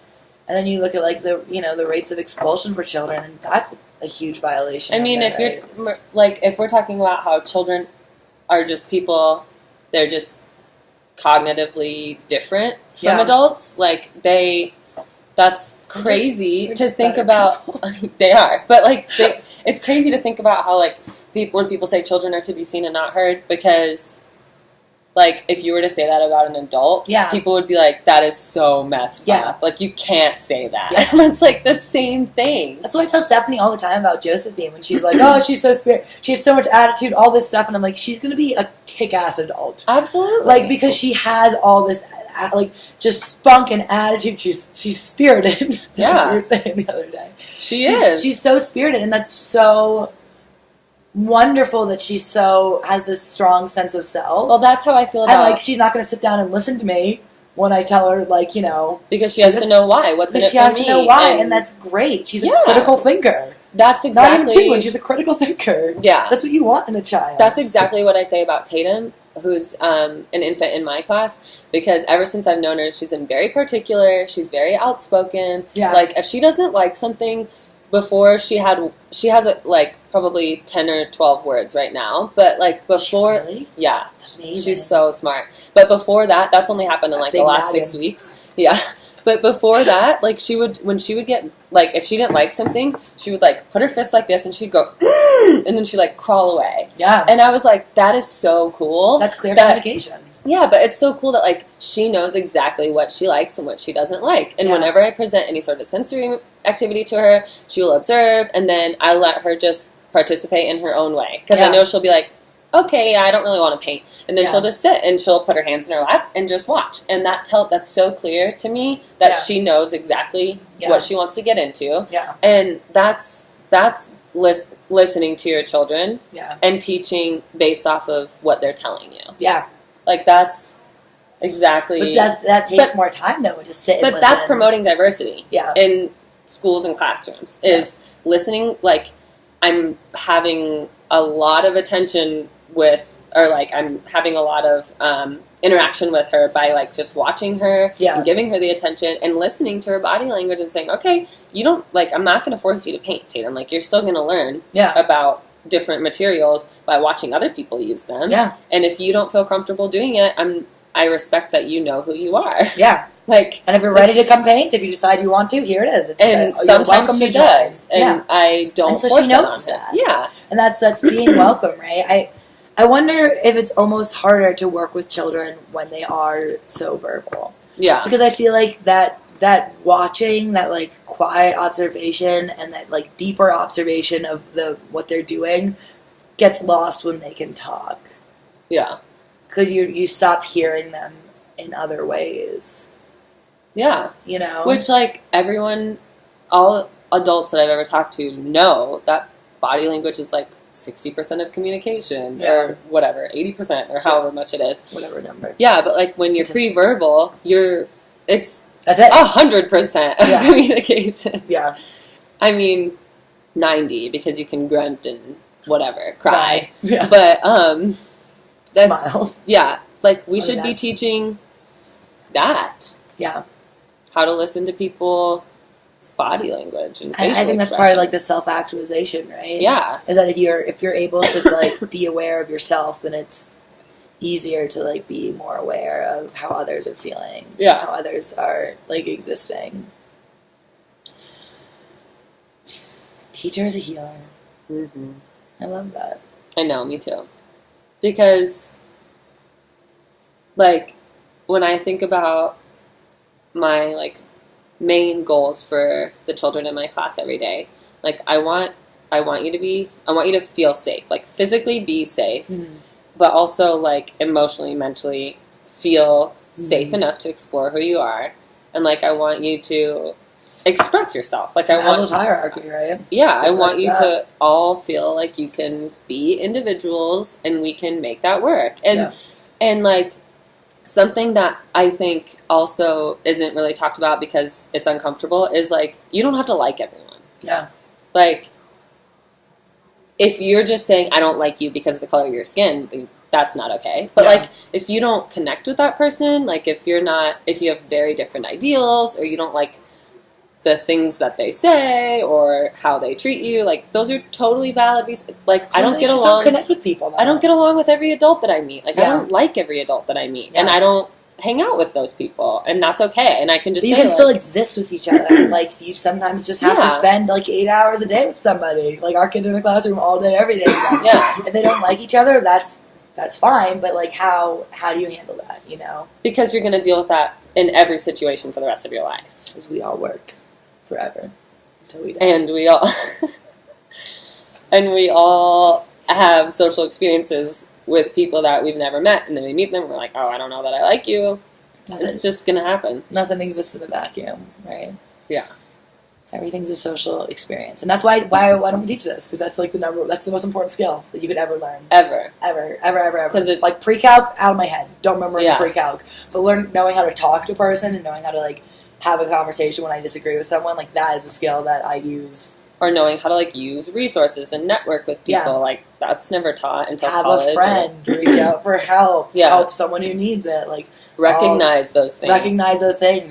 And then you look at, like, the rates of expulsion for children, and that's a huge violation. I mean, if we're talking about how children are just people, they're just cognitively different from Yeah. adults. Like, that's crazy They're to just think better about. people. They are. But, like, it's crazy to think about how, like, when people say children are to be seen and not heard, because, like, if you were to say that about an adult, Yeah. people would be like, that is so messed Yeah. up. Like, you can't say that. Yeah. And it's, like, the same thing. That's what I tell Stephanie all the time about Josephine when she's like, oh, she's so she has so much attitude, all this stuff. And I'm like, she's going to be a kick-ass adult. Absolutely. Like, because she has all this, like, just spunk and attitude. She's spirited. That's Yeah. what you were saying the other day. She's so spirited, and that's so wonderful that she has this strong sense of self. Well, that's how I feel about... And, like, she's not going to sit down and listen to me when I tell her, like, you know... Because she has to know why. What's in it for me. She has to know why, and that's great. She's a critical thinker. That's exactly... Not even 2, and she's a critical thinker. Yeah. That's what you want in a child. That's exactly what I say about Tatum, who's an infant in my class, because ever since I've known her, she's been very particular, she's very outspoken. Yeah. Like, if she doesn't like something, before she has like probably 10 or 12 words right now, but like before, really? Yeah, that's amazing. She's so smart. But before that, that's only happened in like the last 6 weeks. Yeah. But before that, like when she would get, like, if she didn't like something, she would like put her fist like this and she'd go, and then she'd like crawl away. Yeah. And I was like, that is so cool. That's clear communication. Yeah, but it's so cool that, like, she knows exactly what she likes and what she doesn't like. And whenever I present any sort of sensory activity to her, she will observe, and then I let her just participate in her own way. Because I know she'll be like, okay, I don't really want to paint. And then she'll just sit, and she'll put her hands in her lap and just watch. And that's so clear to me that she knows exactly what she wants to get into. Yeah. And that's listening to your children and teaching based off of what they're telling you. Yeah. Like, that's exactly... But that takes more time, though, to sit and listen. But that's promoting diversity in schools and classrooms, is listening. Like, I'm having a lot of attention with, or, like, I'm having a lot of interaction with her by, like, just watching her and giving her the attention and listening to her body language and saying, okay, you don't, like, I'm not going to force you to paint, Tatum. Like, you're still going to learn about different materials by watching other people use them. Yeah. And if you don't feel comfortable doing it, I respect that you know who you are. Yeah. Like, and if you're ready to come paint, if you decide you want to, here it is. And sometimes she does. And I don't and so force she knows that on her. that. Yeah. And that's being welcome, right? I wonder if it's almost harder to work with children when they are so verbal. Yeah. Because I feel like that watching, that, like, quiet observation and that, like, deeper observation of what they're doing gets lost when they can talk. Yeah. Because you stop hearing them in other ways. Yeah. You know? Which, like, all adults that I've ever talked to know that body language is, like, 60% of communication, or whatever, 80%, or however much it is. Whatever number. Yeah, but, like, when you're pre-verbal, it's... That's it. 100% of communication. Yeah. I mean, 90, because you can grunt and whatever, cry. Yeah. But, that's... Smile. Yeah. Like, we should be teaching that. Yeah. How to listen to people's body language and facial I think that's part of, like, the self-actualization, right? Yeah. Is that if you're able to, like, be aware of yourself, then it's easier to, like, be more aware of how others are feeling. Yeah. How others are, like, existing. Teacher is a healer. Mm-hmm. I love that. I know, me too. Because, like, when I think about my, like, main goals for the children in my class every day, like, I want you to feel safe, like, physically be safe, but also, like, emotionally, mentally feel safe enough to explore who you are, and, like, I want you to express yourself. Like, I want hierarchy, right? Yeah, I want you to all feel like you can be individuals, and we can make that work. And like, something that I think also isn't really talked about because it's uncomfortable is, like, you don't have to like everyone. Yeah. Like, if you're just saying, I don't like you because of the color of your skin, then that's not okay. But, like, if you don't connect with that person, like, if you have very different ideals, or you don't like the things that they say or how they treat you. Like, those are totally valid. Like, I don't get along. Don't connect with people. I don't get along with every adult that I meet. Like, I don't like every adult that I meet, and I don't hang out with those people, and that's okay. And I can just you can still exist with each other. Like, you sometimes just have to spend like 8 hours a day with somebody. Like, our kids are in the classroom all day, every day. If they don't like each other, that's fine. But like, how do you handle that? You know, because you're going to deal with that in every situation for the rest of your life. Because we all work forever until we die, and we all have social experiences with people that we've never met, and then we meet them, and we're like, oh, I don't know that I like you. It's just going to happen. Nothing exists in a vacuum, right? Yeah. Everything's a social experience. And that's why don't we teach this? Because that's like that's the most important skill that you could ever learn. Ever. Because like pre-calc, out of my head. Don't remember pre-calc. But knowing how to talk to a person and knowing how to like have a conversation when I disagree with someone, like that is a skill that I use. Or knowing how to like use resources and network with people, like that's never taught until college. Have a friend, reach out for help, help someone who needs it. Like recognize those things.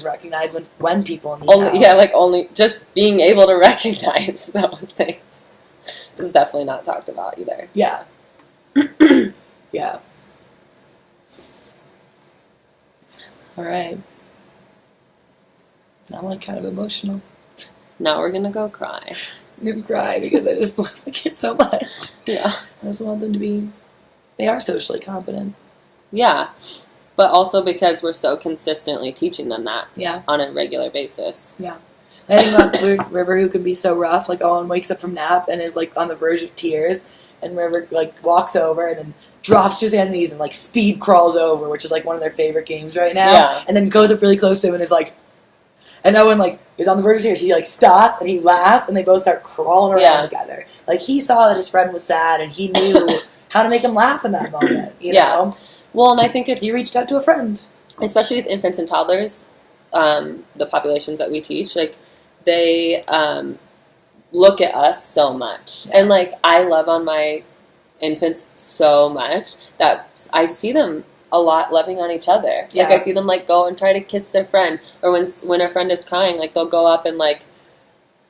Recognize when people need help. Only just being able to recognize those things is definitely not talked about either. Yeah. Yeah. All right. Now I'm like kind of emotional. Now we're gonna go cry. I'm gonna cry because I just love my kids so much. Yeah. I just want them to be... They are socially competent. Yeah. But also because we're so consistently teaching them that on a regular basis. Yeah. I think about River, who can be so rough. Like, Owen wakes up from nap and is, like, on the verge of tears. And River, like, walks over and then drops to his hands and knees and, like, speed crawls over, which is, like, one of their favorite games right now. Yeah. And then goes up really close to him and is like... And Owen, like, is on the verge of tears. He, like, stops, and he laughs, and they both start crawling around together. Like, he saw that his friend was sad, and he knew how to make him laugh in that moment, you know? Well, and I think he reached out to a friend. Especially with infants and toddlers, the populations that we teach, like, they look at us so much. Yeah. And, like, I love on my infants so much that I see them a lot loving on each other. Yeah. Like, I see them, like, go and try to kiss their friend. Or when a friend is crying, like, they'll go up and, like,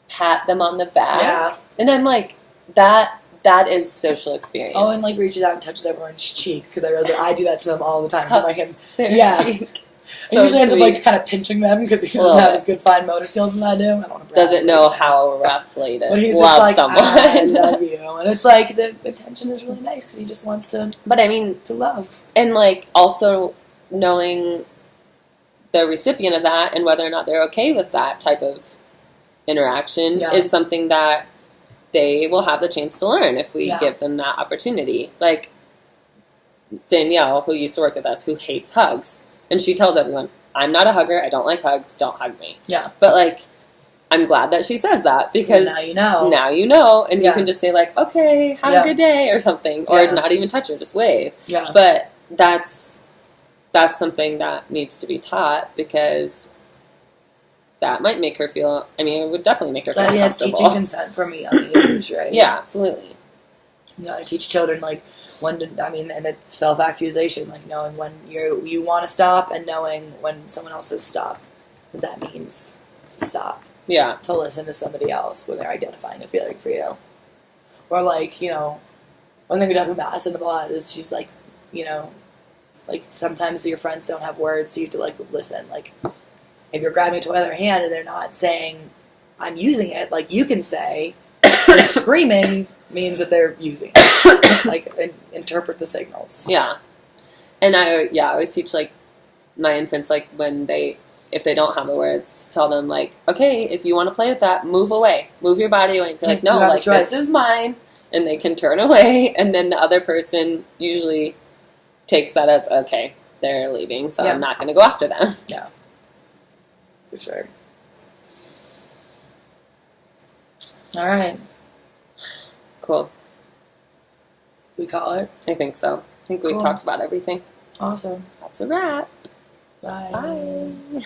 pat them on the back. Yeah. And I'm like, that is social experience. Oh, and, like, reaches out and touches everyone's cheek. Because I realize that I do that to them all the time. Cups their cheek. So usually ends up, like, kind of pinching them because he doesn't have as good fine motor skills as I do. I don't want to doesn't know how roughly to but he's love just like, someone. I love you. And it's like, the tension is really nice because he just wants to... But I mean... to love. And, like, also knowing the recipient of that and whether or not they're okay with that type of interaction is something that they will have the chance to learn if we give them that opportunity. Like, Danielle, who used to work with us, who hates hugs. And she tells everyone, I'm not a hugger, I don't like hugs, don't hug me. Yeah. But, like, I'm glad that she says that because now you know. And you can just say, like, okay, have a good day or something. Or not even touch her, just wave. Yeah. But that's something that needs to be taught because that might make her feel, I mean, it would definitely make her feel uncomfortable. It's teaching consent from a young age, right? Yeah, absolutely. You gotta teach children, like, and it's self-accusation, like knowing when you want to stop and knowing when someone else says stop. What that means to stop. Yeah. To listen to somebody else when they're identifying a feeling for you. Or, like, you know, one thing we talk about Madison a lot is she's like, you know, like, sometimes your friends don't have words, so you have to, like, listen. Like, if you're grabbing a toy with their hand and they're not saying, I'm using it, like, you can say, and screaming means that they're using it. Like, interpret the signals. Yeah. And I always teach, like, my infants, like, if they don't have the words, to tell them, like, okay, if you want to play with that, move away. Move your body away. And say, like, no, like, this is mine. And they can turn away. And then the other person usually takes that as, okay, they're leaving, so I'm not going to go after them. Yeah. For sure. All right. Cool. We call it? I think so. I think we talked about everything. Awesome. That's a wrap. Bye. Bye.